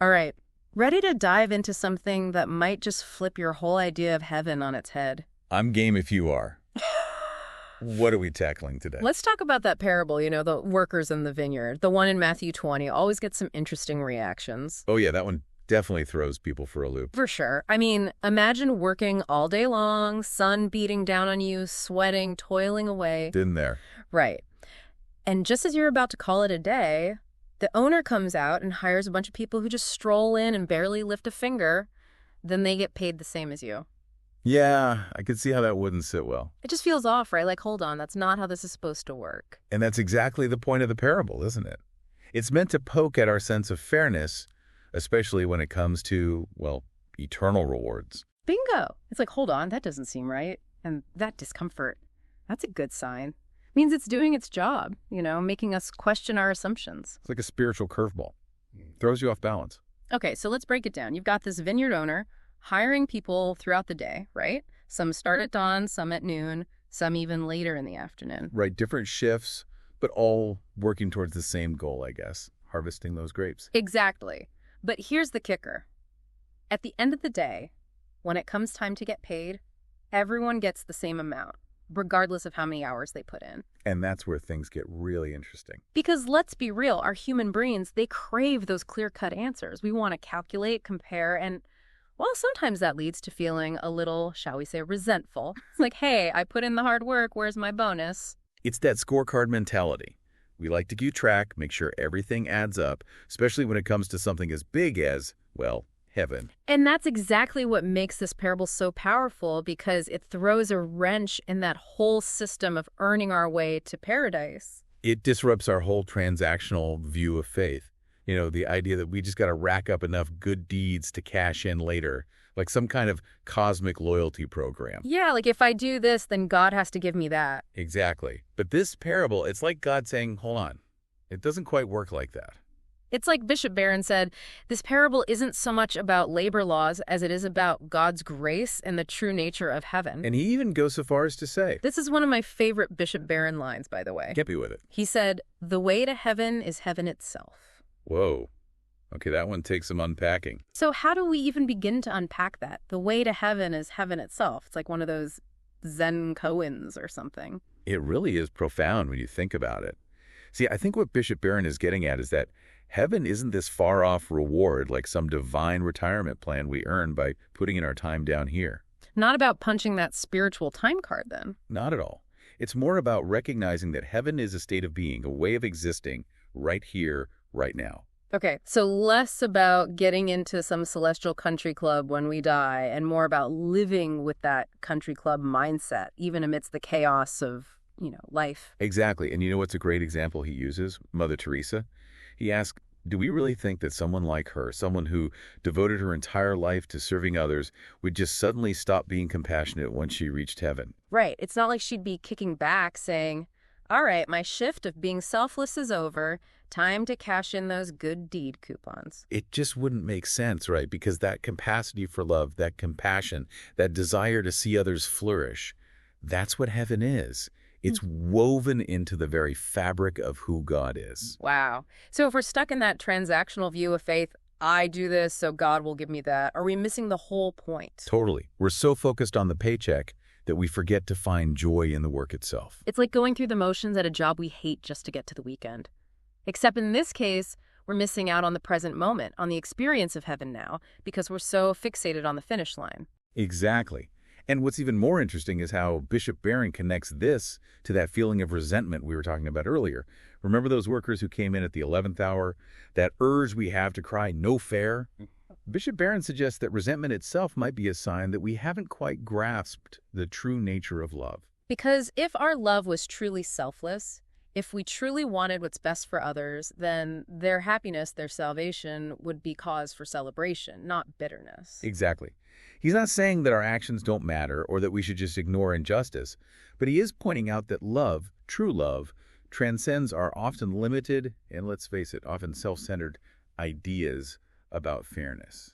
All right. Ready to dive into something that might just flip your whole idea of heaven on its head? I'm game if you are. What are we tackling today? Let's talk about that parable, the workers in the vineyard. The one in Matthew 20 always gets some interesting reactions. Oh, yeah, that one definitely throws people for a loop. For sure. I mean, imagine working all day long, sun beating down on you, sweating, toiling away. Been there. Right. And just as you're about to call it a day, the owner comes out and hires a bunch of people who just stroll in and barely lift a finger. Then they get paid the same as you. Yeah, I could see how that wouldn't sit well. It just feels off, right? Like, hold on, that's not how this is supposed to work. And that's exactly the point of the parable, isn't it? It's meant to poke at our sense of fairness, especially when it comes to, well, eternal rewards. Bingo! It's like, hold on, that doesn't seem right. And that discomfort, that's a good sign. Means it's doing its job, making us question our assumptions. It's like a spiritual curveball. Throws you off balance. Okay, so let's break it down. You've got this vineyard owner hiring people throughout the day, right? Some start at dawn, some at noon, some even later in the afternoon. Right, different shifts, but all working towards the same goal, I guess, harvesting those grapes. Exactly. But here's the kicker. At the end of the day, when it comes time to get paid, everyone gets the same amount, regardless of how many hours they put in. And that's where things get really interesting. Because let's be real, our human brains, they crave those clear-cut answers. We want to calculate, compare, and well, sometimes that leads to feeling a little, shall we say, resentful. It's like, hey, I put in the hard work, where's my bonus? It's that scorecard mentality. We like to keep track, make sure everything adds up, especially when it comes to something as big as, well, heaven. And that's exactly what makes this parable so powerful, because it throws a wrench in that whole system of earning our way to paradise. It disrupts our whole transactional view of faith. The idea that we just got to rack up enough good deeds to cash in later, like some kind of cosmic loyalty program. Yeah, like if I do this, then God has to give me that. Exactly. But this parable, it's like God saying, hold on, it doesn't quite work like that. It's like Bishop Barron said, this parable isn't so much about labor laws as it is about God's grace and the true nature of heaven. And he even goes so far as to say, this is one of my favorite Bishop Barron lines, by the way. Get me with it. He said, the way to heaven is heaven itself. Whoa. Okay, that one takes some unpacking. So how do we even begin to unpack that? The way to heaven is heaven itself. It's like one of those Zen koans or something. It really is profound when you think about it. See, I think what Bishop Barron is getting at is that heaven isn't this far-off reward like some divine retirement plan we earn by putting in our time down here. Not about punching that spiritual time card, then. Not at all. It's more about recognizing that heaven is a state of being, a way of existing right here, right now. Okay, so less about getting into some celestial country club when we die and more about living with that country club mindset, even amidst the chaos of, life. Exactly. And you know what's a great example he uses? Mother Teresa. He asked, do we really think that someone like her, someone who devoted her entire life to serving others, would just suddenly stop being compassionate once she reached heaven? Right. It's not like she'd be kicking back saying, all right, my shift of being selfless is over. Time to cash in those good deed coupons. It just wouldn't make sense, right? Because that capacity for love, that compassion, that desire to see others flourish, that's what heaven is. It's woven into the very fabric of who God is. Wow. So if we're stuck in that transactional view of faith, I do this, so God will give me that, are we missing the whole point? Totally. We're so focused on the paycheck that we forget to find joy in the work itself. It's like going through the motions at a job we hate just to get to the weekend. Except in this case, we're missing out on the present moment, on the experience of heaven now, because we're so fixated on the finish line. Exactly. And what's even more interesting is how Bishop Barron connects this to that feeling of resentment we were talking about earlier. Remember those workers who came in at the 11th hour? That urge we have to cry, no fair? Bishop Barron suggests that resentment itself might be a sign that we haven't quite grasped the true nature of love. Because if our love was truly selfless, if we truly wanted what's best for others, then their happiness, their salvation would be cause for celebration, not bitterness. Exactly. He's not saying that our actions don't matter or that we should just ignore injustice, but he is pointing out that love, true love, transcends our often limited and, let's face it, often self-centered ideas about fairness.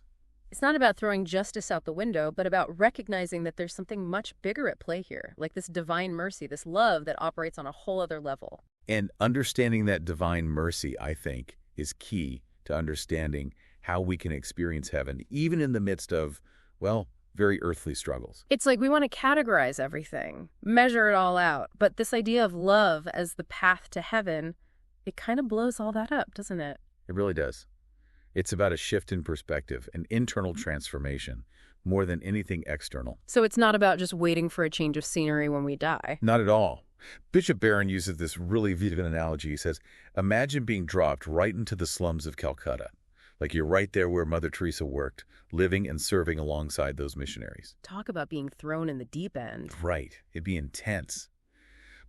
It's not about throwing justice out the window, but about recognizing that there's something much bigger at play here, like this divine mercy, this love that operates on a whole other level. And understanding that divine mercy, I think, is key to understanding how we can experience heaven, even in the midst of, well, very earthly struggles. It's like we want to categorize everything, measure it all out. But this idea of love as the path to heaven, it kind of blows all that up, doesn't it? It really does. It's about a shift in perspective, an internal transformation, more than anything external. So it's not about just waiting for a change of scenery when we die. Not at all. Bishop Barron uses this really vivid analogy. He says, imagine being dropped right into the slums of Calcutta. Like you're right there where Mother Teresa worked, living and serving alongside those missionaries. Talk about being thrown in the deep end. Right. It'd be intense.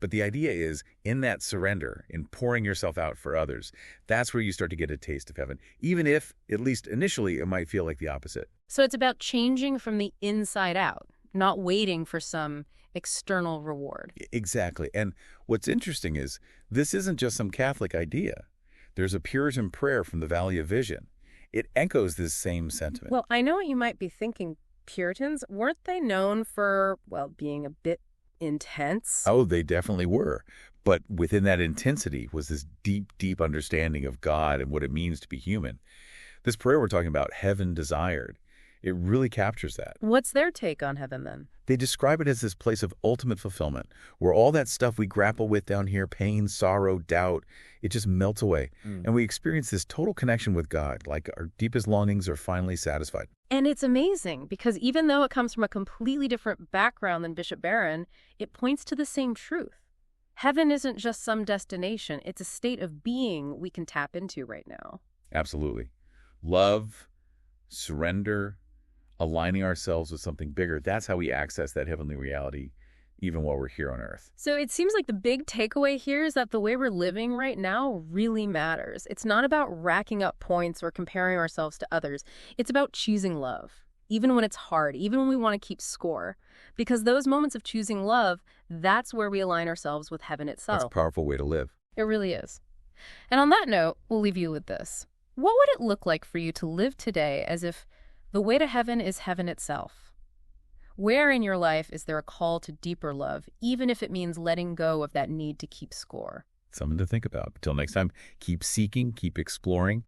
But the idea is, in that surrender, in pouring yourself out for others, that's where you start to get a taste of heaven, even if, at least initially, it might feel like the opposite. So it's about changing from the inside out, not waiting for some external reward. Exactly. And what's interesting is, this isn't just some Catholic idea. There's a Puritan prayer from the Valley of Vision. It echoes this same sentiment. Well, I know what you might be thinking. Puritans, weren't they known for, well, being a bit intense? Oh, they definitely were. But within that intensity was this deep, deep understanding of God and what it means to be human. This prayer we're talking about, Heaven Desired, it really captures that. What's their take on heaven then? They describe it as this place of ultimate fulfillment, where all that stuff we grapple with down here, pain, sorrow, doubt, it just melts away. And we experience this total connection with God, like our deepest longings are finally satisfied. And it's amazing because even though it comes from a completely different background than Bishop Barron, it points to the same truth. Heaven isn't just some destination, it's a state of being we can tap into right now. Absolutely. Love, surrender, aligning ourselves with something bigger, that's how we access that heavenly reality, even while we're here on earth. So it seems like the big takeaway here is that the way we're living right now really matters. It's not about racking up points or comparing ourselves to others. It's about choosing love, even when it's hard, even when we want to keep score. Because those moments of choosing love, that's where we align ourselves with heaven itself. That's a powerful way to live. It really is. And on that note, we'll leave you with this. What would it look like for you to live today as if the way to heaven is heaven itself? Where in your life is there a call to deeper love, even if it means letting go of that need to keep score? Something to think about. Until next time, keep seeking, keep exploring,